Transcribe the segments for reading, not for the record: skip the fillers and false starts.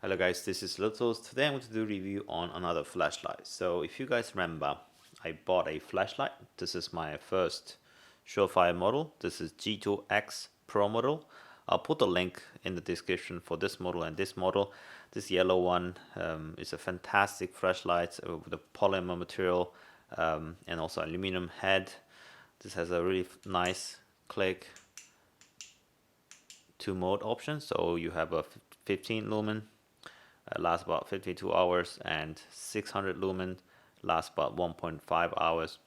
Hello guys, this is leathertoolz. Today I'm going to do a review on another flashlight. So if you guys remember, I bought a flashlight. This is my first Surefire model. This is G2X Pro model. I'll put a link in the description for this model and this model. This yellow one is a fantastic flashlight with a polymer material and also aluminum head. This has a really nice click two mode option. So you have a 15 lumen lasts about 52 hours, and 600 lumen lasts about 1.5 hours.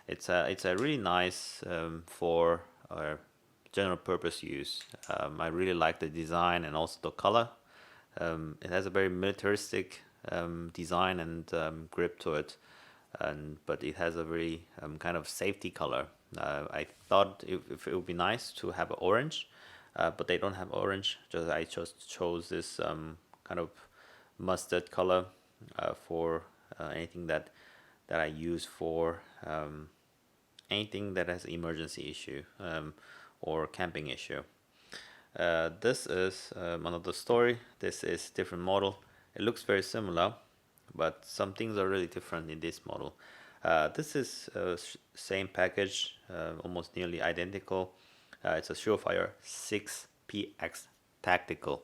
It's a really nice for general purpose use. I really like the design and also the color. It has a very militaristic design and grip to it, but it has a very kind of safety color. I thought if it would be nice to have orange, but they don't have orange. I just chose this kind of mustard color for anything that I use for anything that has emergency issue or camping issue. This is another story. This is different model. It looks very similar, but some things are really different in this model. This is same package, almost nearly identical. It's a Surefire 6PX Tactical.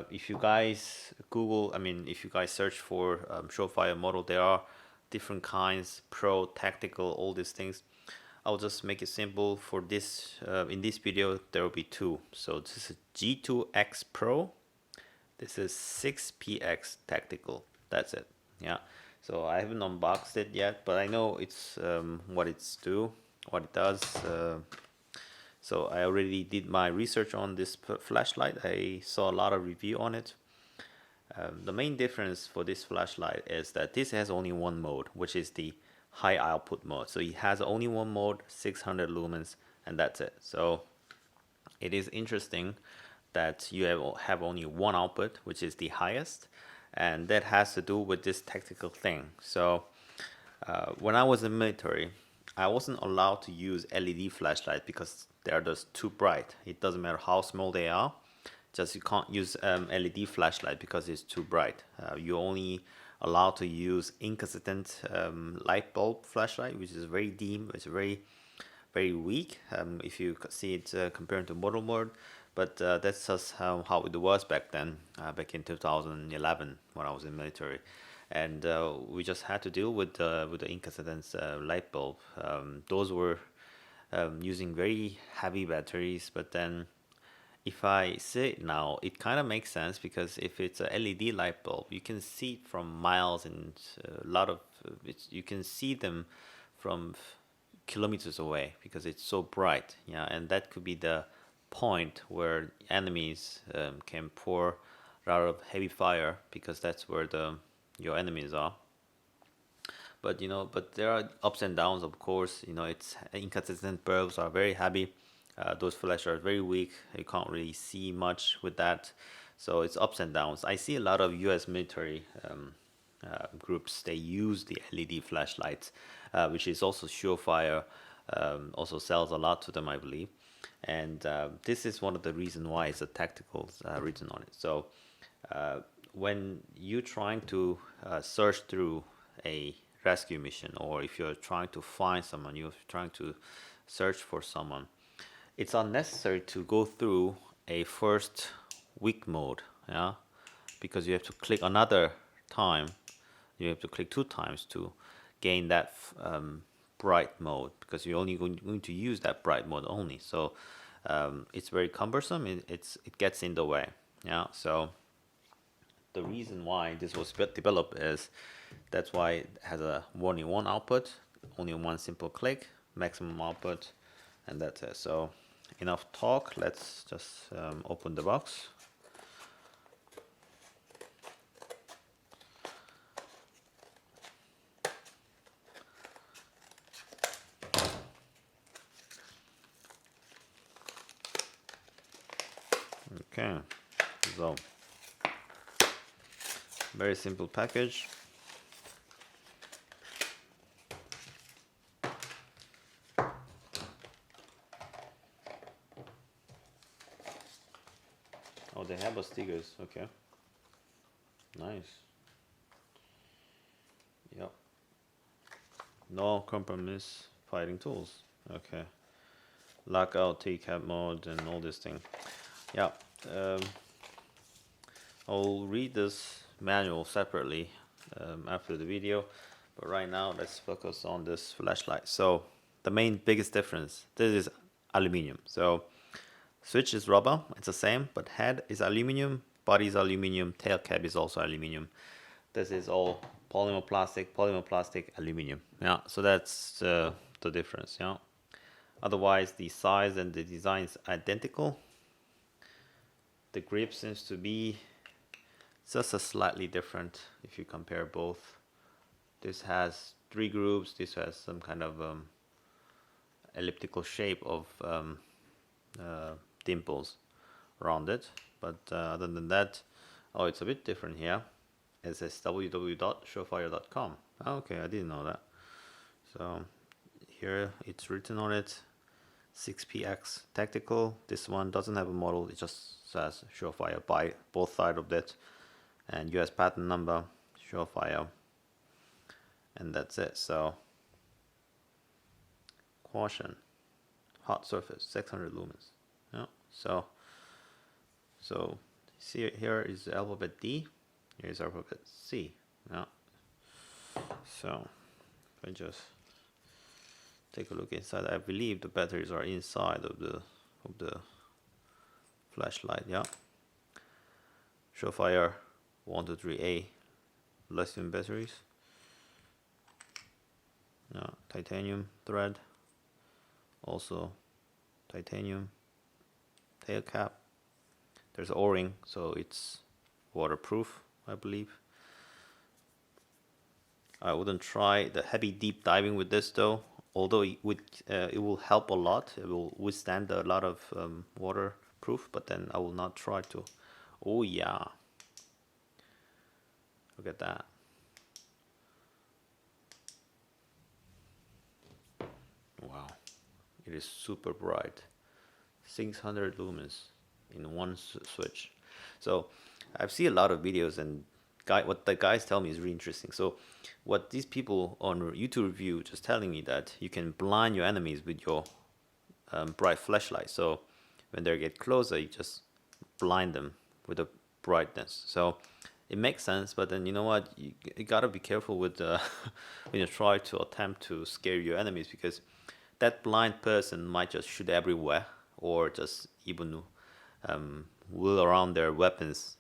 If you guys if you guys search for Surefire model, there are different kinds, pro, tactical, all these things. I'll just make it simple for this. In this video, there will be two. So this is G2X Pro. This is 6PX Tactical. That's it. Yeah. So I haven't unboxed it yet, but I know it's what it does. So I already did my research on this flashlight. I saw a lot of review on it. The main difference for this flashlight is that this has only one mode, which is the high output mode. So it has only one mode, 600 lumens, and that's it. So it is interesting that you have only one output, which is the highest, and that has to do with this tactical thing. So when I was in the military, I wasn't allowed to use LED flashlight because they are just too bright. It doesn't matter how small they are, just you can't use LED flashlight because it's too bright. You only allowed to use incandescent light bulb flashlight, which is very dim. It's very weak if you see it compared to model mode. But that's just how it was back then, back in 2011 when I was in the military. And we just had to deal with the incandescent light bulb. Those were using very heavy batteries, but then if I say it now, it kind of makes sense because if it's a LED light bulb, you can see it from miles, and a lot of you can see them from kilometers away because it's so bright. Yeah, and that could be the point where enemies can pour a lot of heavy fire because that's where your enemies are. But there are ups and downs, of course. It's inconsistent bulbs are very heavy. Those flash are very weak. You can't really see much with that. So it's ups and downs. I see a lot of US military groups, they use the LED flashlights, which is also Surefire, also sells a lot to them, I believe. And this is one of the reasons why it's a tactical reason on it. So when you're trying to search through a rescue mission, or if you're trying to find someone, you're trying to search for someone, it's unnecessary to go through a first weak mode, yeah, because you have to click another time. You have to click 2 times to gain that bright mode because you're only going to use that bright mode only. So it's very cumbersome. It gets in the way, yeah. So the reason why this was developed is that's why it has only one output, only one simple click, maximum output, and that's it. So enough talk, let's just open the box. Okay, so very simple package. Oh, they have a stickers, okay. Nice. Yep. No compromise fighting tools. Okay. Lockout, TCAP mode, and all this thing. Yeah. I'll read this manual separately after the video, but right now let's focus on this flashlight. So the main biggest difference, this is aluminum. So switch is rubber, it's the same, but head is aluminum, body is aluminum, tail cap is also aluminum. This is all polymer plastic, aluminum. Yeah, so that's the difference. Yeah. Otherwise, the size and the design is identical. The grip seems to be just a slightly different if you compare both. This has 3 grooves. This has some kind of elliptical shape of dimples around it. But other than that, oh, it's a bit different here. It says www.surefire.com. Okay, I didn't know that. So here it's written on it, 6px tactical. This one doesn't have a model, it just says Surefire by both sides of that, and US patent number, Surefire, and that's it. So caution, hot surface, 600 lumens. Yeah. So see here is the alphabet D, here is alphabet C. Yeah. So if I just take a look inside, I believe the batteries are inside of the flashlight. Yeah. Surefire 123A lithium batteries. Yeah, titanium thread. Also titanium tail cap. There's O-ring, so it's waterproof, I believe. I wouldn't try the heavy deep diving with this though, although it will help a lot. It will withstand a lot of waterproof, but then I will not try to. Oh yeah, look at that. Wow, it is super bright. 600 lumens in one switch. So I've seen a lot of videos, and what the guys tell me is really interesting. So what these people on YouTube review just telling me that you can blind your enemies with your bright flashlight. So when they get closer, you just blind them with the brightness. So it makes sense, but then you know what, you gotta be careful with when you try to attempt to scare your enemies, because that blind person might just shoot everywhere, or just even wheel around their weapons,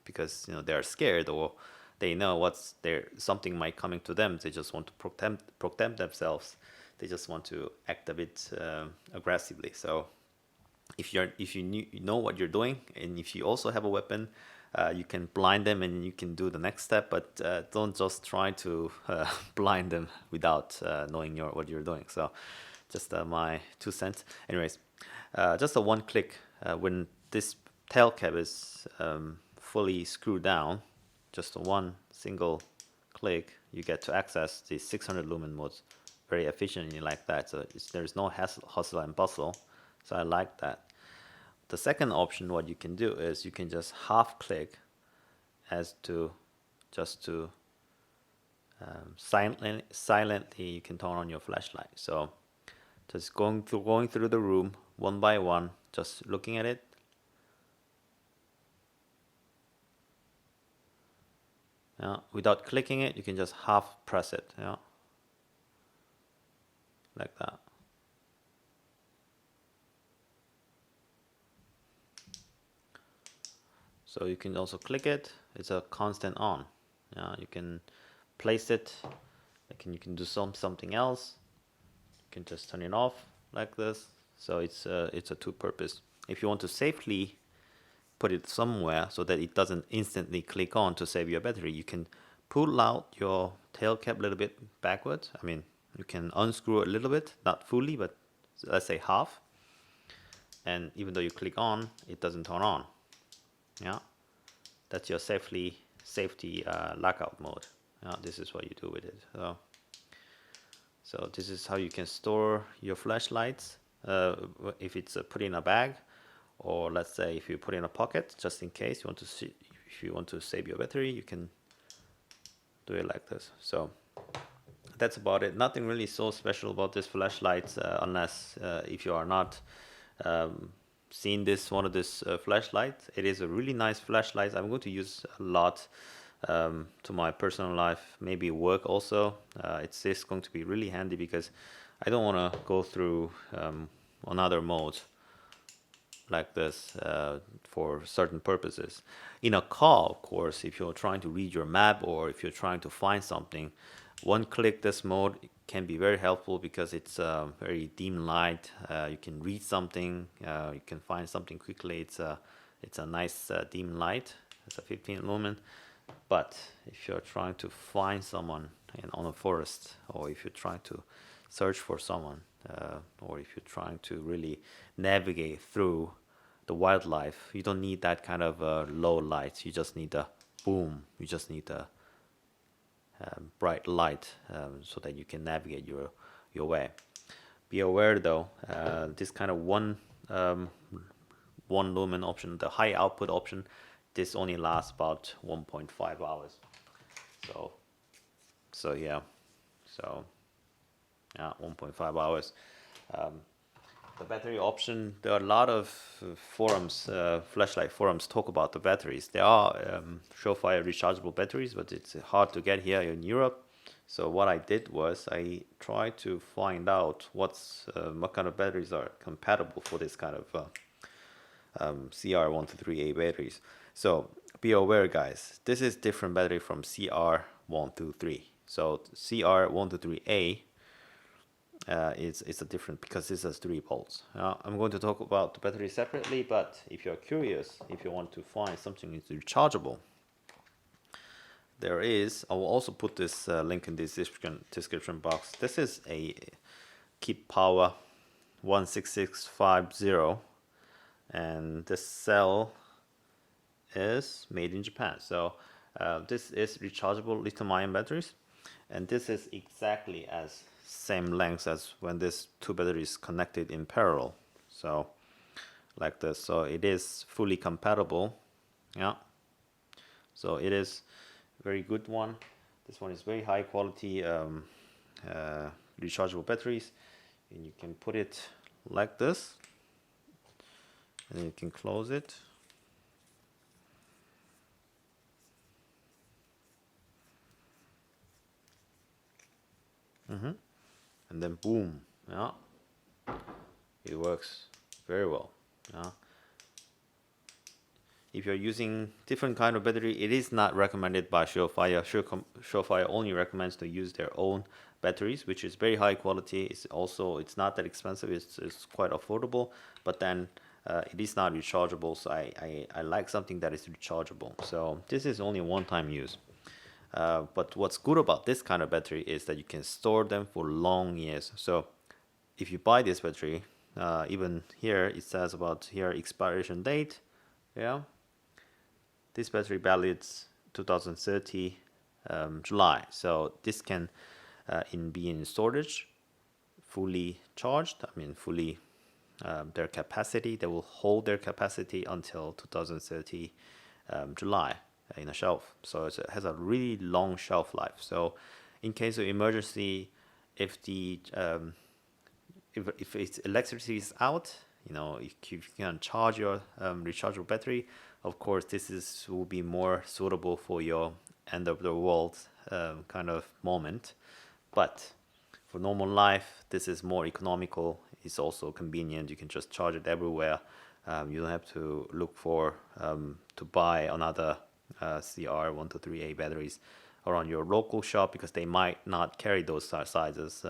because you know they're scared, or they know what's there, something might coming to them. They just want to protect themselves. They just want to act a bit aggressively. So if you know what you're doing, and if you also have a weapon, you can blind them and you can do the next step, but don't just try to blind them without knowing what you're doing. So just my 2 cents. Anyways, just a one click, when this tail cap is fully screwed down, just a one single click, you get to access the 600 lumen modes very efficiently like that. So there's no hustle and bustle. So I like that. The second option, what you can do is you can just half click as to just to silently you can turn on your flashlight. So just going through the room one by one, just looking at it. Yeah, without clicking it, you can just half press it. Yeah, like that. So you can also click it. It's a constant on. Yeah, you can place it. You can do something else. You can just turn it off like this. So it's a two-purpose. If you want to safely put it somewhere so that it doesn't instantly click on to save your battery, you can pull out your tail cap a little bit backwards. I mean, you can unscrew it a little bit, not fully, but let's say half. And even though you click on, it doesn't turn on. Yeah, that's your safety lockout mode. Yeah, this is what you do with it. So this is how you can store your flashlights if it's put in a bag, or let's say if you put in a pocket, just in case you want to see, if you want to save your battery, you can do it like this. So that's about it. Nothing really so special about this flashlight, unless if you are not seen one of this flashlight. It is a really nice flashlight. I'm going to use a lot to my personal life, maybe work also. It's just going to be really handy because I don't want to go through another mode like this for certain purposes. In a car, of course, if you're trying to read your map or if you're trying to find something, one click this mode can be very helpful because it's very dim light. You can read something, you can find something quickly. It's a nice dim light. It's a 15 lumen. But if you're trying to find someone on a forest, or if you're trying to search for someone, or if you're trying to really navigate through the wildlife, you don't need that kind of low light. You just need a boom. You just need a bright light so that you can navigate your way. Be aware though, this kind of one lumen option, the high output option, this only lasts about 1.5 hours. So yeah, 1.5 hours. The battery option, there are a lot of forums, flashlight forums talk about the batteries. There are Surefire rechargeable batteries, but it's hard to get here in Europe. So what I did was I tried to find out what kind of batteries are compatible for this kind of CR123A batteries. So be aware, guys, this is different battery from CR123. So CR123A it's a different, because this has 3 volts. I'm going to talk about the battery separately, but if you're curious, if you want to find something that's rechargeable, I will also put this link in the description box. This is a Keep Power 16650, and this cell is made in Japan. So this is rechargeable lithium-ion batteries, and this is exactly as same length as when this 2 batteries connected in parallel. So like this. So it is fully compatible. Yeah. So it is a very good one. This one is very high quality rechargeable batteries, and you can put it like this, and then you can close it. And then boom, yeah, it works very well. Yeah. If you're using different kind of battery, it is not recommended by Surefire. Surefire only recommends to use their own batteries, which is very high quality. It's not that expensive. It's quite affordable, but then it is not rechargeable. So I like something that is rechargeable. So this is only one-time use. But what's good about this kind of battery is that you can store them for long years. So if you buy this battery, even here it says about here expiration date. Yeah, this battery valids 2030 July. So this can be in storage, fully charged. I mean, fully their capacity. They will hold their capacity until 2030 July. In a shelf, so it has a really long shelf life. So in case of emergency, if its electricity is out, if you can charge your rechargeable battery, of course this will be more suitable for your end of the world kind of moment. But for normal life, this is more economical. It's also convenient. You can just charge it everywhere. You don't have to look for to buy another CR123A batteries around your local shop, because they might not carry those sizes.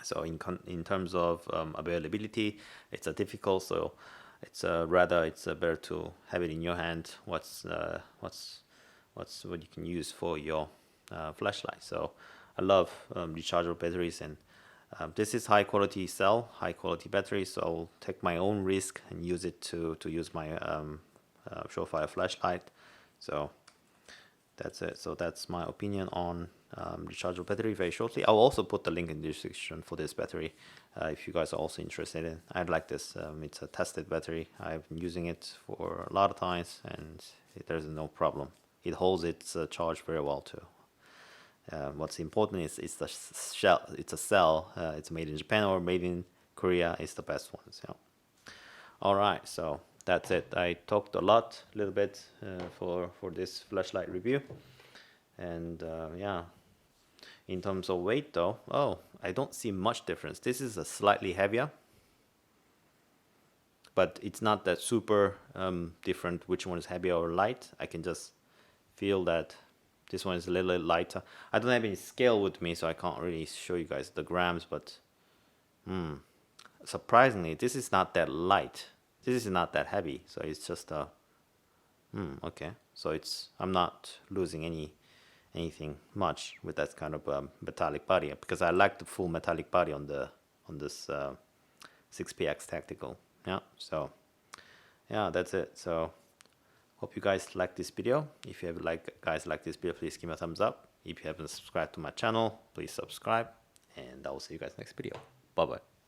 So in terms of availability, it's difficult. So it's better to have it in your hand. What you can use for your flashlight. So I love rechargeable batteries, and this is high quality cell, high quality battery. So I'll take my own risk and use it to use my Surefire flashlight. So that's it. So that's my opinion on rechargeable battery very shortly. I'll also put the link in the description for this battery. if you guys are also interested in. I like this. It's a tested battery. I've been using it for a lot of times, and there's no problem. It holds its charge very well too. What's important is it's the shell. It's a cell. It's made in Japan or made in Korea. It's the best ones. Yeah. All right, so that's it. I talked a little bit for this flashlight review, and yeah. In terms of weight though, oh, I don't see much difference. This is a slightly heavier, but it's not that super different which one is heavier or light. I can just feel that this one is a little lighter. I don't have any scale with me, so I can't really show you guys the grams, but surprisingly, this is not that light. This is not that heavy, so it's just okay. So I'm not losing anything much with that kind of metallic body, because I like the full metallic body on this 6PX Tactical. Yeah, so yeah, that's it. So hope you guys like this video. If you have guys like this video, please give me a thumbs up. If you haven't subscribed to my channel, please subscribe, and I will see you guys next video. Bye bye.